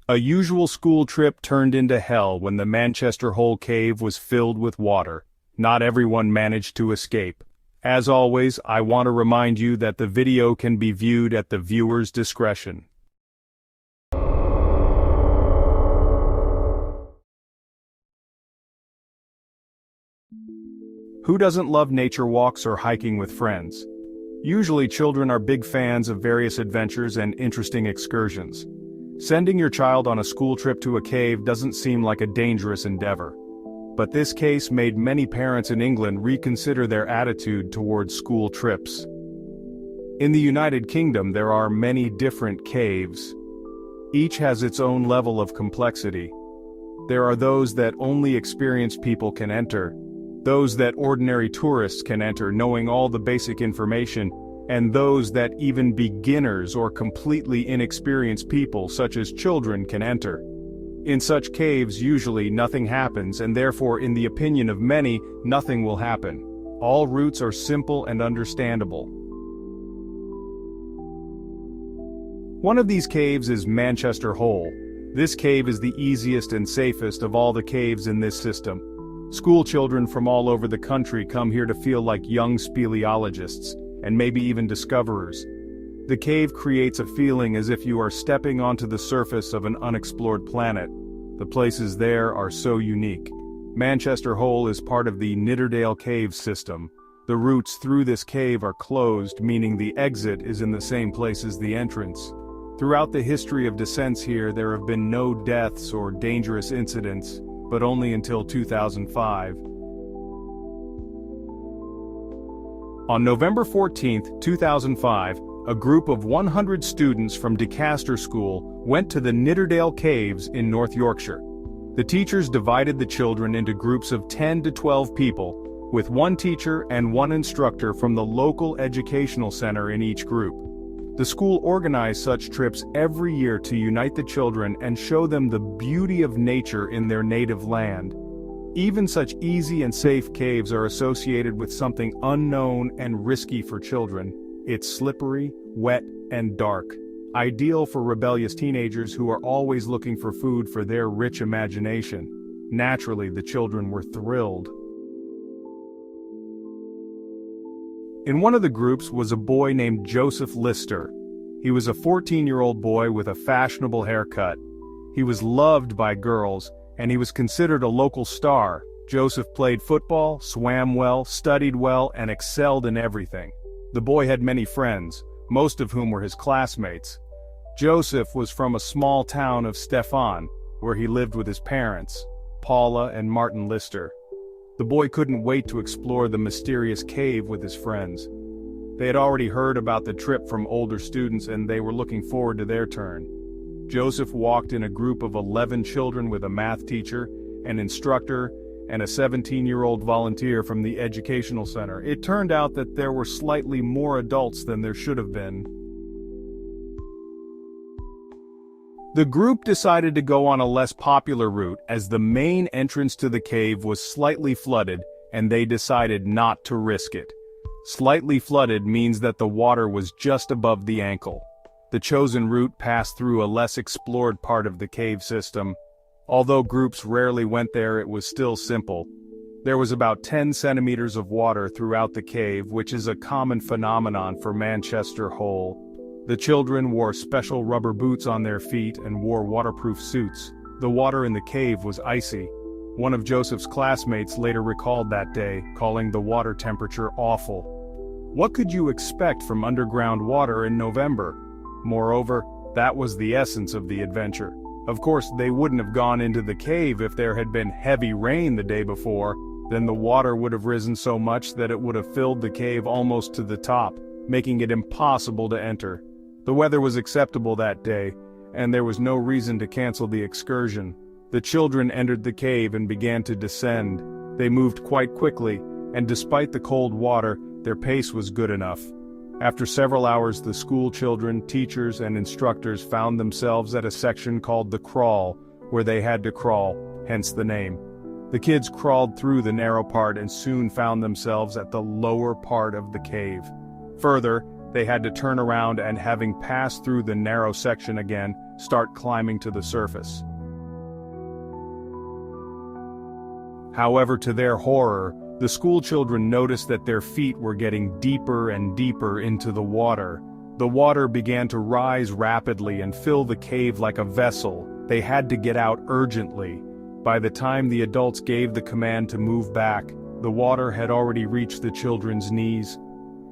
A usual school trip turned into hell when the Manchester Hole cave was filled with water. Not everyone managed to escape. As always, I want to remind you that the video can be viewed at the viewer's discretion. Who doesn't love nature walks or hiking with friends? Usually children are big fans of various adventures and interesting excursions. Sending your child on a school trip to a cave doesn't seem like a dangerous endeavor. But this case made many parents in England reconsider their attitude towards school trips. In the United Kingdom there are many different caves. Each has its own level of complexity. There are those that only experienced people can enter, those that ordinary tourists can enter knowing all the basic information, and those that even beginners or completely inexperienced people such as children can enter. In such caves usually nothing happens, and therefore in the opinion of many, nothing will happen. All routes are simple and understandable. One of these caves is Manchester Hole. This cave is the easiest and safest of all the caves in this system. School children from all over the country come here to feel like young speleologists, and maybe even discoverers. The cave creates a feeling as if you are stepping onto the surface of an unexplored planet. The places there are so unique. Manchester Hole is part of the Nidderdale Cave system. The routes through this cave are closed, meaning the exit is in the same place as the entrance. Throughout the history of descents here, there have been no deaths or dangerous incidents, but only until 2005. On November 14, 2005, a group of 100 students from Decaster School went to the Nidderdale Caves in North Yorkshire. The teachers divided the children into groups of 10 to 12 people, with one teacher and one instructor from the local educational center in each group. The school organized such trips every year to unite the children and show them the beauty of nature in their native land. Even such easy and safe caves are associated with something unknown and risky for children. It's slippery, wet, and dark. Ideal for rebellious teenagers who are always looking for food for their rich imagination. Naturally, the children were thrilled. In one of the groups was a boy named Joseph Lister. He was a 14-year-old boy with a fashionable haircut. He was loved by girls, and he was considered a local star. Joseph played football, swam well, studied well, and excelled in everything. The boy had many friends, most of whom were his classmates. Joseph was from a small town of Stefan, where he lived with his parents, Paula and Martin Lister. The boy couldn't wait to explore the mysterious cave with his friends. They had already heard about the trip from older students, and they were looking forward to their turn. Joseph walked in a group of 11 children with a math teacher, an instructor, and a 17-year-old volunteer from the educational center. It turned out that there were slightly more adults than there should have been. The group decided to go on a less popular route as the main entrance to the cave was slightly flooded, and they decided not to risk it. Slightly flooded means that the water was just above the ankle. The chosen route passed through a less explored part of the cave system. Although groups rarely went there, it was still simple. There was about 10 centimeters of water throughout the cave, which is a common phenomenon for Manchester Hole. The children wore special rubber boots on their feet and wore waterproof suits. The water in the cave was icy. One of Joseph's classmates later recalled that day, calling the water temperature awful. What could you expect from underground water in November? Moreover, that was the essence of the adventure. Of course, they wouldn't have gone into the cave if there had been heavy rain the day before. Then the water would have risen so much that it would have filled the cave almost to the top, making it impossible to enter. The weather was acceptable that day, and there was no reason to cancel the excursion. The children entered the cave and began to descend. They moved quite quickly, and despite the cold water, their pace was good enough. After several hours, the school children, teachers, and instructors found themselves at a section called the crawl, where they had to crawl, hence the name. The kids crawled through the narrow part and soon found themselves at the lower part of the cave. Further, they had to turn around and, having passed through the narrow section again, start climbing to the surface. However, to their horror, the schoolchildren noticed that their feet were getting deeper and deeper into the water. The water began to rise rapidly and fill the cave like a vessel. They had to get out urgently. By the time the adults gave the command to move back, the water had already reached the children's knees.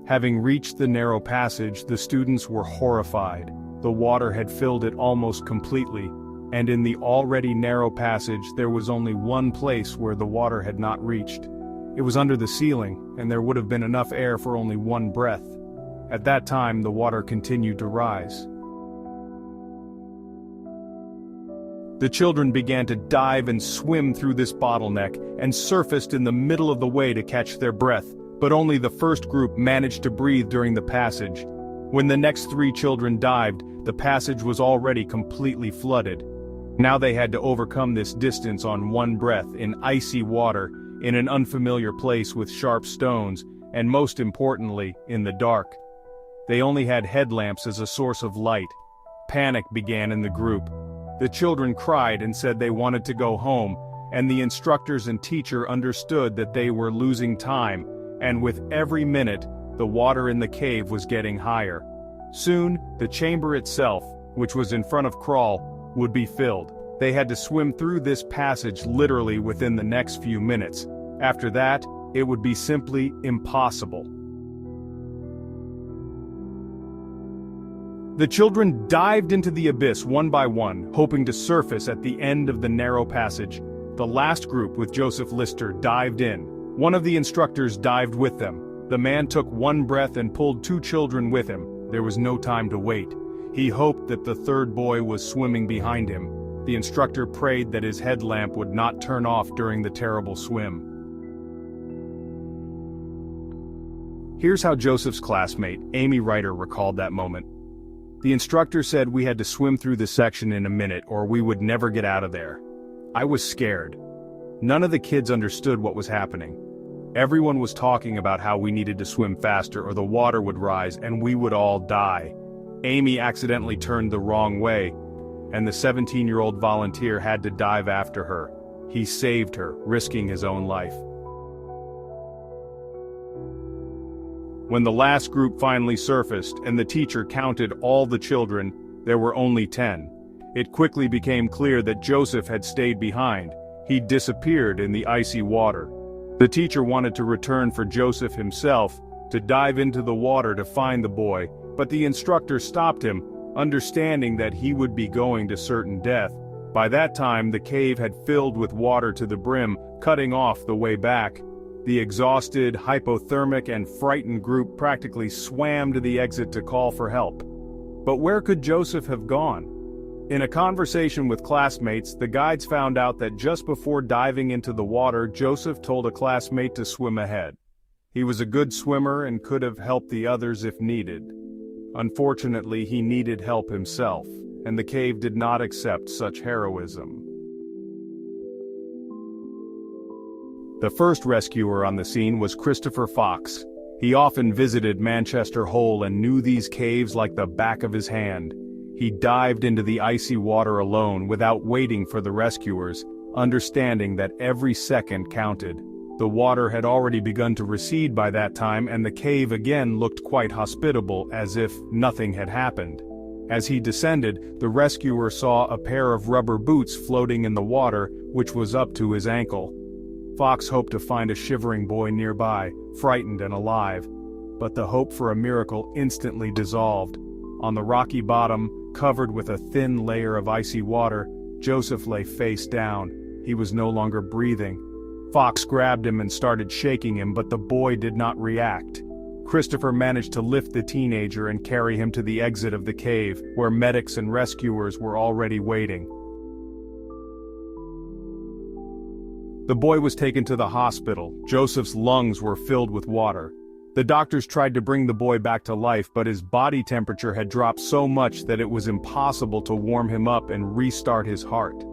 Having reached the narrow passage, the students were horrified. The water had filled it almost completely, and in the already narrow passage there was only one place where the water had not reached. It was under the ceiling, and there would have been enough air for only one breath. At that time, the water continued to rise. The children began to dive and swim through this bottleneck and surfaced in the middle of the way to catch their breath, but only the first group managed to breathe during the passage. When the next 3 children dived, the passage was already completely flooded. Now they had to overcome this distance on one breath in icy water, in an unfamiliar place with sharp stones, and most importantly, in the dark. They only had headlamps as a source of light. Panic began in the group. The children cried and said they wanted to go home, and the instructors and teacher understood that they were losing time, and with every minute, the water in the cave was getting higher. Soon, the chamber itself, which was in front of Crawl, would be filled. They had to swim through this passage literally within the next few minutes. After that, it would be simply impossible. The children dived into the abyss one by one, hoping to surface at the end of the narrow passage. The last group with Joseph Lister dived in. One of the instructors dived with them. The man took one breath and pulled 2 children with him. There was no time to wait. He hoped that the third boy was swimming behind him. The instructor prayed that his headlamp would not turn off during the terrible swim. Here's how Joseph's classmate, Amy Ryder, recalled that moment. The instructor said we had to swim through the section in a minute or we would never get out of there. I was scared. None of the kids understood what was happening. Everyone was talking about how we needed to swim faster or the water would rise and we would all die. Amy accidentally turned the wrong way, and the 17-year-old volunteer had to dive after her. He saved her, risking his own life. When the last group finally surfaced and the teacher counted all the children, there were only 10. It quickly became clear that Joseph had stayed behind. He disappeared in the icy water. The teacher wanted to return for Joseph himself, to dive into the water to find the boy, but the instructor stopped him, understanding that he would be going to certain death. By that time, the cave had filled with water to the brim, cutting off the way back. The exhausted, hypothermic, and frightened group practically swam to the exit to call for help. But where could Joseph have gone? In a conversation with classmates, the guides found out that just before diving into the water, Joseph told a classmate to swim ahead. He was a good swimmer and could have helped the others if needed. Unfortunately, he needed help himself, and the cave did not accept such heroism. The first rescuer on the scene was Christopher Fox. He often visited Manchester Hole and knew these caves like the back of his hand. He dived into the icy water alone without waiting for the rescuers, understanding that every second counted. The water had already begun to recede by that time, and the cave again looked quite hospitable, as if nothing had happened. As he descended, the rescuer saw a pair of rubber boots floating in the water, which was up to his ankle. Fox hoped to find a shivering boy nearby, frightened and alive. But the hope for a miracle instantly dissolved. On the rocky bottom, covered with a thin layer of icy water, Joseph lay face down. He was no longer breathing. Fox grabbed him and started shaking him, but the boy did not react. Christopher managed to lift the teenager and carry him to the exit of the cave, where medics and rescuers were already waiting. The boy was taken to the hospital. Joseph's lungs were filled with water. The doctors tried to bring the boy back to life, but his body temperature had dropped so much that it was impossible to warm him up and restart his heart.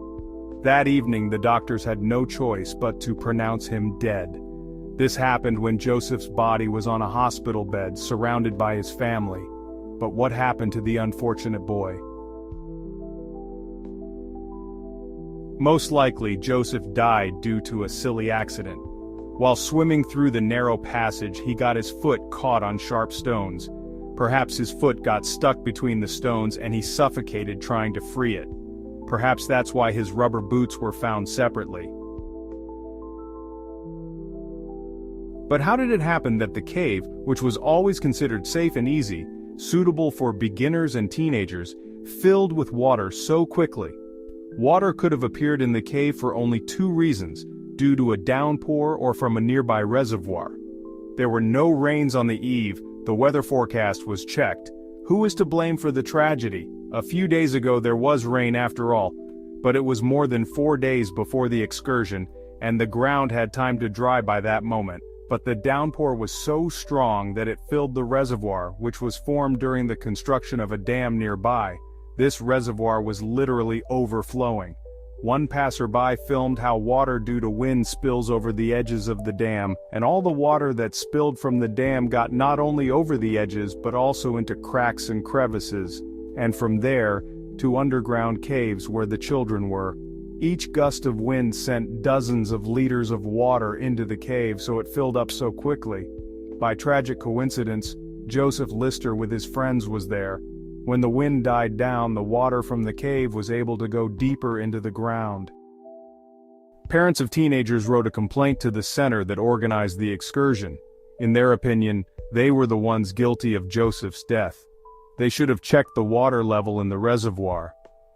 That evening, the doctors had no choice but to pronounce him dead. This happened when Joseph's body was on a hospital bed, surrounded by his family. But what happened to the unfortunate boy? Most likely, Joseph died due to a silly accident. While swimming through the narrow passage, he got his foot caught on sharp stones. Perhaps his foot got stuck between the stones and he suffocated trying to free it. Perhaps that's why his rubber boots were found separately. But how did it happen that the cave, which was always considered safe and easy, suitable for beginners and teenagers, filled with water so quickly? Water could have appeared in the cave for only two reasons: due to a downpour or from a nearby reservoir. There were no rains on the eve, the weather forecast was checked. Who is to blame for the tragedy? A few days ago there was rain after all, but it was more than 4 days before the excursion, and the ground had time to dry by that moment. But the downpour was so strong that it filled the reservoir, which was formed during the construction of a dam nearby. This reservoir was literally overflowing. One passerby filmed how water due to wind spills over the edges of the dam, and all the water that spilled from the dam got not only over the edges but also into cracks and crevices, and from there, to underground caves where the children were. Each gust of wind sent dozens of liters of water into the cave, so it filled up so quickly. By tragic coincidence, Joseph Lister with his friends was there. When the wind died down, the water from the cave was able to go deeper into the ground. Parents of teenagers wrote a complaint to the center that organized the excursion. In their opinion, they were the ones guilty of Joseph's death. They should have checked the water level in the reservoir.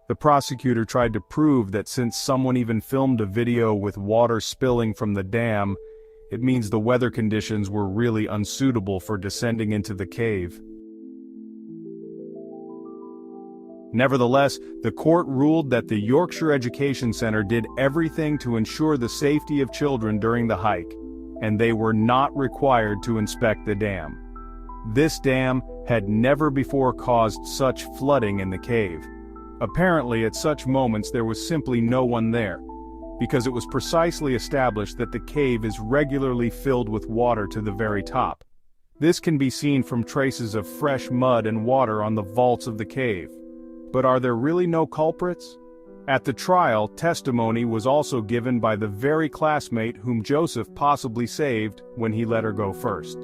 The prosecutor tried to prove that since someone even filmed a video with water spilling from the dam, it means the weather conditions were really unsuitable for descending into the cave. Nevertheless, the court ruled that the Yorkshire Education Centre did everything to ensure the safety of children during the hike, and they were not required to inspect the dam. This dam had never before caused such flooding in the cave. Apparently, at such moments there was simply no one there, because it was precisely established that the cave is regularly filled with water to the very top. This can be seen from traces of fresh mud and water on the vaults of the cave. But are there really no culprits? At the trial, testimony was also given by the very classmate whom Joseph possibly saved when he let her go first.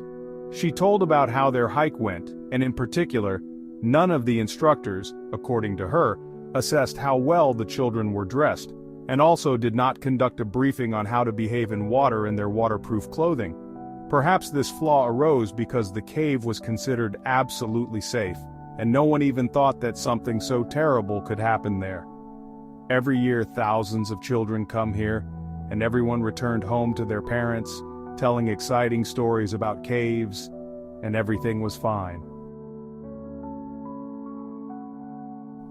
She told about how their hike went, and in particular, none of the instructors, according to her, assessed how well the children were dressed, and also did not conduct a briefing on how to behave in water in their waterproof clothing. Perhaps this flaw arose because the cave was considered absolutely safe, and no one even thought that something so terrible could happen there. Every year thousands of children come here, and everyone returned home to their parents, telling exciting stories about caves, and everything was fine.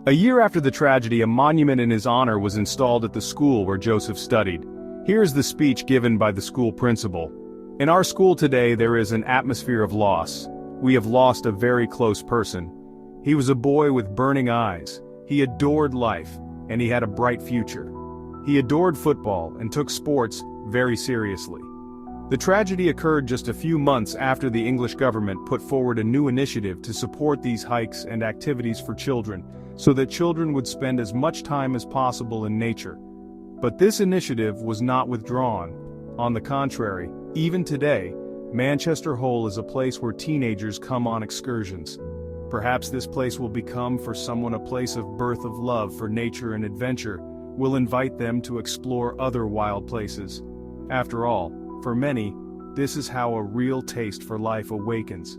A year after the tragedy, a monument in his honor was installed at the school where Joseph studied. Here's the speech given by the school principal. "In our school today there is an atmosphere of loss. We have lost a very close person. He was a boy with burning eyes. He adored life, and he had a bright future. He adored football and took sports very seriously. The tragedy occurred just a few months after the English government put forward a new initiative to support these hikes and activities for children, so that children would spend as much time as possible in nature. But this initiative was not withdrawn. On the contrary, even today, Manchester Hole is a place where teenagers come on excursions. Perhaps this place will become for someone a place of birth of love for nature and adventure, will invite them to explore other wild places. After all, for many, this is how a real taste for life awakens.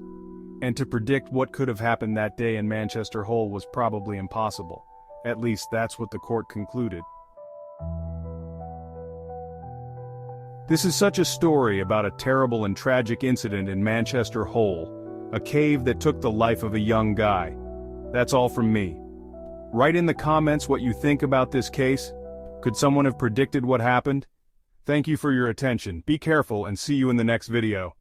And to predict what could have happened that day in Manchester Hole was probably impossible. At least that's what the court concluded. This is such a story about a terrible and tragic incident in Manchester Hole, a cave that took the life of a young guy. That's all from me. Write in the comments what you think about this case. Could someone have predicted what happened? Thank you for your attention, be careful, and see you in the next video.